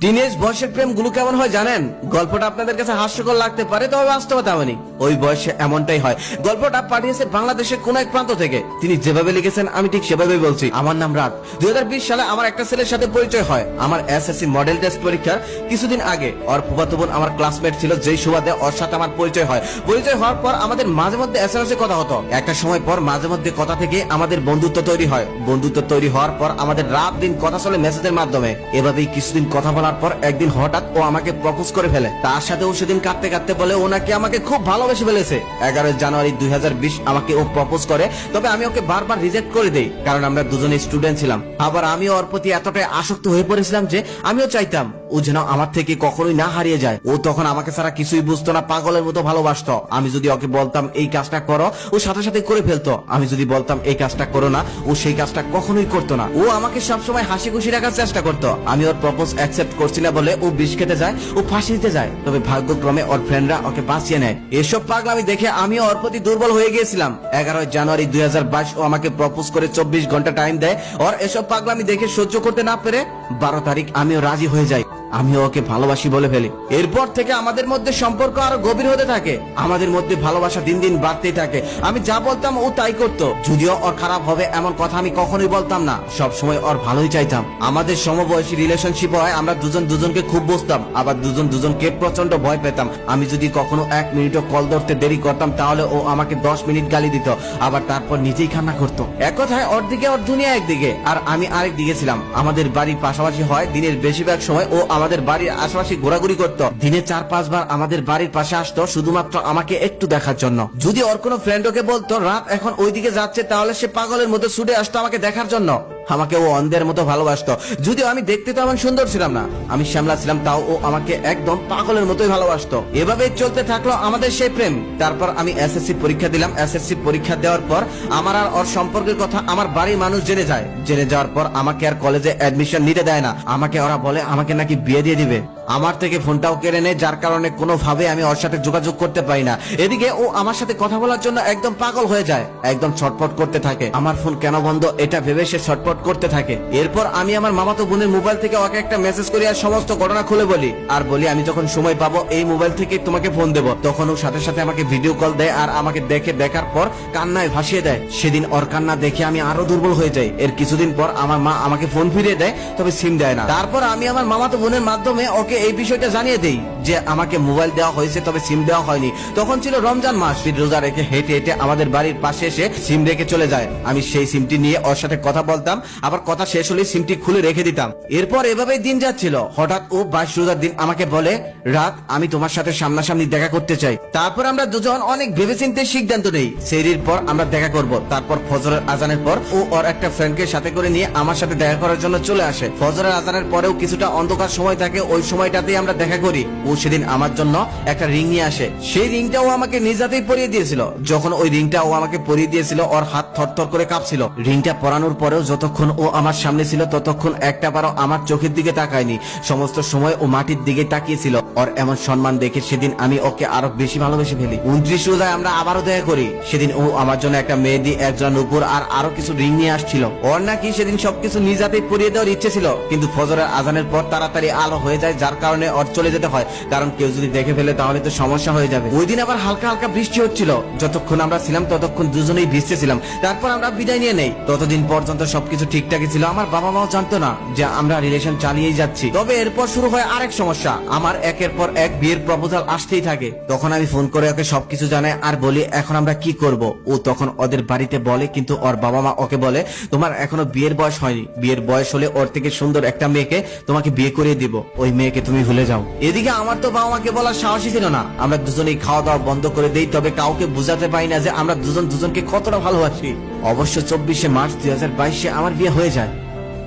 Teenage বয়সের প্রেম গুলো কেমন হয় জানেন? গল্পটা আপনাদের কাছে হাস্যকর লাগতে পারে, তবে বাস্তবতা এমনই। ওই বয়সে এমনটাই হয়। গল্পটা পাঠিয়েছে বাংলাদেশের কোন এক প্রান্ত থেকে। তিনি যেভাবে লিখেছেন আমি ঠিক সেভাবেই বলছি। আমার নাম রাত। 2020 সালে আমার একটা ছেলের সাথে পরিচয় হয় আমার এসএসসি মডেল টেস্ট পরীক্ষার কিছুদিন আগে। ওর ফুফাতো বোন আমার ক্লাসমেট ছিল, যেই সুবাদে ওর সাথে আমার পরিচয় হয়। পরিচয় হওয়ার পর আমাদের মাঝে মধ্যে এসএমএস এ কথা হতো। একটা সময় পর মাঝে মধ্যে কথা থেকে আমাদের বন্ধুত্ব তৈরি হয়। বন্ধুত্ব তৈরি হওয়ার পর আমাদের রাত দিন কথা চলে মেসেজের মাধ্যমে। এভাবেই কিছুদিন কথা বলার পর একদিন হঠাৎ ও আমাকে প্রপোজ করে ফেলে। তার সাথে ও সেদিন কাঁদতে কাঁদতে বলে ও নাকি আমাকে খুব ভালোবেসে ফেলেছে। 11 জানুয়ারি 2020 আমাকে ও প্রপোজ করে, তবে আমি ওকে বারবার রিজেক্ট করে দেই, কারণ আমরা দুজনে স্টুডেন্ট ছিলাম। আবার আমি ওর প্রতি এতটাই আসক্ত হয়ে পড়েছিলাম যে আমিও চাইতাম ও যেন আমার থেকে কখনোই না হারিয়ে যায়। ও তখন আমাকে ছাড়া কিছুই বুঝতো না, পাগলের মতো ভালোবাসতো। আমি যদি ওকে বলতাম এই কাজটা করো, ও সাথে সাথে করে ফেলতো। আমি যদি বলতাম এই কাজটা করো না, ও সেই কাজটা কখনোই করতো না। ও আমাকে সবসময় হাসি খুশি রাখার চেষ্টা করতো। আমি ওর প্রপোজ অ্যাকসেপ্ট করছি না বলে ও বিষ খেতে যায়, ও ফাঁসি দিতে যায়। তবে ভাগ্যক্রমে ওর ফ্রেন্ডরা ওকে বাঁচিয়ে নেয়। এসব পাগলামি দেখে আমিও ওর প্রতি দুর্বল হয়ে গিয়েছিলাম। 11 জানুয়ারি 2022 ও আমাকে প্রপোজ করে 24 ঘন্টা টাইম দেয়। ওর এসব পাগলামি দেখে সহ্য করতে না পেরে 12 তারিখ আমিও রাজি হয়ে যাই। আমিও ওকে ভালোবাসি বলে ফেলি। এরপর থেকে আমাদের মধ্যে সম্পর্ক আরো গভীর হতে থাকে। আমাদের মধ্যে ভালোবাসা দিন দিন বাড়তেই থাকে। আমি যা বলতাম ও তাই করতো। যদিও ওর খারাপ হবে এমন কথা আমি কখনোই বলতাম না, সবসময় ওর ভালোই চাইতাম। আমাদের সমবয়সী রিলেশনশিপ হয়, আমরা দুজন দুজনকে খুব বুঝতাম, আবার দুজন দুজনকে প্রচন্ড ভয় পেতাম। আমি যদি কখনো 1 মিনিটও কল ধরতে দেরি করতাম তাহলে ও আমাকে 10 মিনিট গালি দিত, আবার তারপর নিজেই কান্না করতো। এক কথায় ওর দিকে ওর দুনিয়া একদিকে আর আমি আরেক দিকে ছিলাম। আমাদের বাড়ি পাশাপাশি হয়, দিনের বেশিরভাগ সময় ও আমাদের বাড়ির আশেপাশে ঘোরাঘুরি করতো। দিনে 4-5 বার আমাদের বাড়ির পাশে আসতো শুধুমাত্র আমাকে একটু দেখার জন্য। যদি ওর কোনো ফ্রেন্ড ওকে বলতো রাত এখন ওইদিকে যাচ্ছে, তাহলে সে পাগলের মতো ছুটে আসতো আমাকে দেখার জন্য। আমাকে ও অন্ধের মতো ভালোবাসতো। যদিও আমি দেখতে তো এমন সুন্দর ছিলাম না, আমি শ্যামলা ছিলাম, তাও ও আমাকে একদম পাগলের মতোই ভালোবাসতো। এভাবেই চলতে থাকলো আমাদের সেই প্রেম। তারপর আমি এসএসসি পরীক্ষা দিলাম। এসএসসি পরীক্ষা দেওয়ার পর আমার আর ওর সম্পর্কের কথা আমার বাড়ির মানুষ জেনে যায়। জেনে যাওয়ার পর আমাকে আর কলেজে অ্যাডমিশন নিতে দেয় না। আমাকে ওরা বলে আমাকে নাকি বিয়ে দিয়ে দিবে। আমার থেকে ফোনটাও কেড়ে নেয়, যার কারণে কোনোভাবে আমি ওর সাথে যোগাযোগ করতে পারি না। এদিকে ও আমার সাথে কথা বলার জন্য একদম পাগল হয়ে যায়, একদম ছটফট করতে থাকে। আমার ফোন কেন বন্ধ এটা ভেবে সে ছটফট করতে থাকে। এরপর আমি আমার মামাতো বোনের মোবাইল থেকে ওকে একটা মেসেজ করি আর সমস্ত ঘটনা খুলে বলি। আর বলি আমি যখন সময় পাবো এই মোবাইল থেকে তোমাকে ফোন দেবো। তখন ও সাথে সাথে আমাকে ভিডিও কল দেয় আর আমাকে দেখার পর কান্নায় ভাসিয়ে দেয়। সেদিন ওর কান্না দেখে আমি আরো দুর্বল হয়ে যাই। এর কিছুদিন পর আমার মা আমাকে ফোন ফিরিয়ে দেয়, তবে সিম দেয় না। তারপর আমি আমার মামাতো বোনের মাধ্যমে ওকে এই বিষয়টা জানিয়ে দেই যে আমাকে মোবাইল দেওয়া হয়েছে, তবে সিম দেওয়া হয়নি। তখন ছিল রমজান মাস। রোজা রেখে হেঁটে হেঁটে আমাদের বাড়ির পাশে এসে সিম রেখে চলে যায়। আমি সেই সিমটি নিয়ে ওর সাথে কথা বলতাম, আবার কথা শেষ হলে সিমটি খুলে রেখে দিতাম। এরপর এভাবেই দিন যাচ্ছিল। হঠাৎ ও 22 রোজার দিন আমাকে বলে রাত আমি তোমার সাথে সামনাসামনি দেখা করতে চাই। তারপর আমরা দুজন অনেক ভেবেচিন্তে সিদ্ধান্ত নেই সেরির পর আমরা দেখা করব। তারপর ফজরের আজানের পর ও ওর একটা ফ্রেন্ডকে সাথে করে নিয়ে আমার সাথে দেখা করার জন্য চলে আসে। ফজরের আজানের পরেও কিছুটা অন্ধকার সময় থাকে, ওই সময়টাতেই আমরা দেখা করি। ও সেদিন আমার জন্য একটা রিং নিয়ে আসে। সেই রিংটা ও আমাকে নিজ হাতেই পরিয়ে দিয়েছিল। যখন ওই রিংটা ও আমাকে পরিয়ে দিয়েছিল ওর হাত থরথর করে কাঁপছিল। রিংটা পরানোর পরেও যতক্ষণ ও আমার সামনে ছিল ততক্ষণ একটা বারও আমার চোখের দিকে তাকায়নি। সমস্ত সময় ও মাটির দিকে তাকিয়েছিল। ওর এমন সম্মান দেখে সেদিন আমি ওকে আরো বেশি ভালোবেসে ফেলি। 29 রোজায় আমরা আবারও দেখা করি। সেদিন ও আমার জন্য একটা মেহেদি, একজন নুপুর আর আরো কিছু রিং নিয়ে আসছিল। ওর নাকি সেদিন সবকিছু নিজ হাতেই পরিয়ে দেওয়ার ইচ্ছে ছিল, কিন্তু ফজরের আজানের পর তাড়াতাড়ি আলো হয়ে যায়, যার কারণে ওর চলে যেতে হয়, কারণ কেউ যদি দেখে ফেলে তাহলে তো সমস্যা হয়ে যাবে। ওই দিন আবার হালকা হালকা বৃষ্টি হচ্ছিল। যতক্ষণ আমরা ছিলাম ততক্ষণ দুজনেই ভিজতে ছিলাম। তারপর আমরা বিদায় নিয়ে নেই। ততদিন পর্যন্ত সবকিছু ঠিকঠাকই ছিল। আমার বাবা মাও জানতো না যে আমরা রিলেশন চালিয়েই যাচ্ছি। তবে এরপর শুরু হয় আরেক সমস্যা। আমার একের পর এক বিয়ের প্রপোজাল আসতেই থাকে। তখন আমি ফোন করে ওকে সবকিছু জানাই আর বলি এখন আমরা কি করব। ও তখন ওদের বাড়িতে বলে, কিন্তু ওর বাবা মা ওকে বলে তোমার এখনো বিয়ের বয়স হয়নি, বিয়ের বয়স হলে ওর থেকে সুন্দর একটা মেয়েকে তোমাকে বিয়ে করিয়ে দিব, ওই মেয়েকে তুমি ভুলে যাও। এদিকে আমার তো বাবা মাকে বলার সাহসই ছিল না। আমরা দুজনেই খাওয়া দাওয়া বন্ধ করে দেই, তবে কাউকে বুঝাতে পারি না যে আমরা দুজন দুজনকে কতটা ভালোবাসি। অবশ্য 24 মার্চ 2022 আমার বিয়ে হয়ে যায়।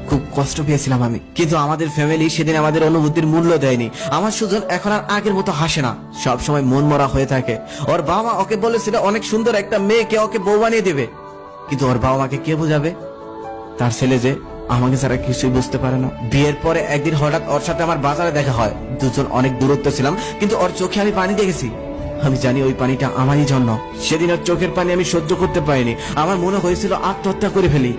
খুব কষ্ট পেয়েছিলাম আমি, কিন্তু আমাদের ফ্যামিলি সেদিন আমাদের অনুভূতির মূল্য দেয়নি। আমার সুজন এখন আর আগের মতো হাসে না, সব সময় মন মরা হয়ে থাকে। ওর বাবা মা ওকে বলেছিল অনেক সুন্দর একটা মেয়েকে ওকে বউ বানিয়ে দেবে, কিন্তু ওর বাবা মাকে কে বোঝাবে তার ছেলে যে আমাকে ছাড়া কিছুই বুঝতে পারে না। বিয়ের পরে একদিন হঠাৎ ওর সাথে আমার বাজারে দেখা হয়। দুজন অনেক দূরত্ব ছিলাম, কিন্তু ওর চোখে আমি পানি দেখেছি। আমি জানি ওই পানিটা আমারই জন্য। সেদিন ওর চোখের পানি আমি সহ্য করতে পারিনি। আমার মনে হয়েছিল আত্মহত্যা করে ফেলি,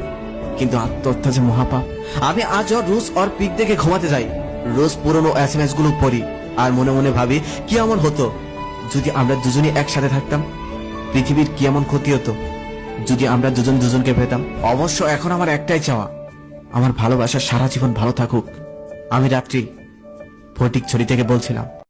কিন্তু আত্মহত্যা যে মহাপাপ। আমি আজও রোজ ওর পিক দেখে ঘুমাতে যাই। রোজ পুরনো এসএমএস গুলো পড়ি আর মনে মনে ভাবি কি এমন হতো যদি আমরা দুজনই একসাথে থাকতাম। পৃথিবীর কি এমন ক্ষতি হতো যদি আমরা দুজন দুজনকে পেতাম। অবশ্য এখন আমার একটাই চাওয়া, আমার ভালোবাসা সারা জীবন ভালো থাকুক। আমি রাত্রি ফটিকছড়ি থেকে বলছিলাম।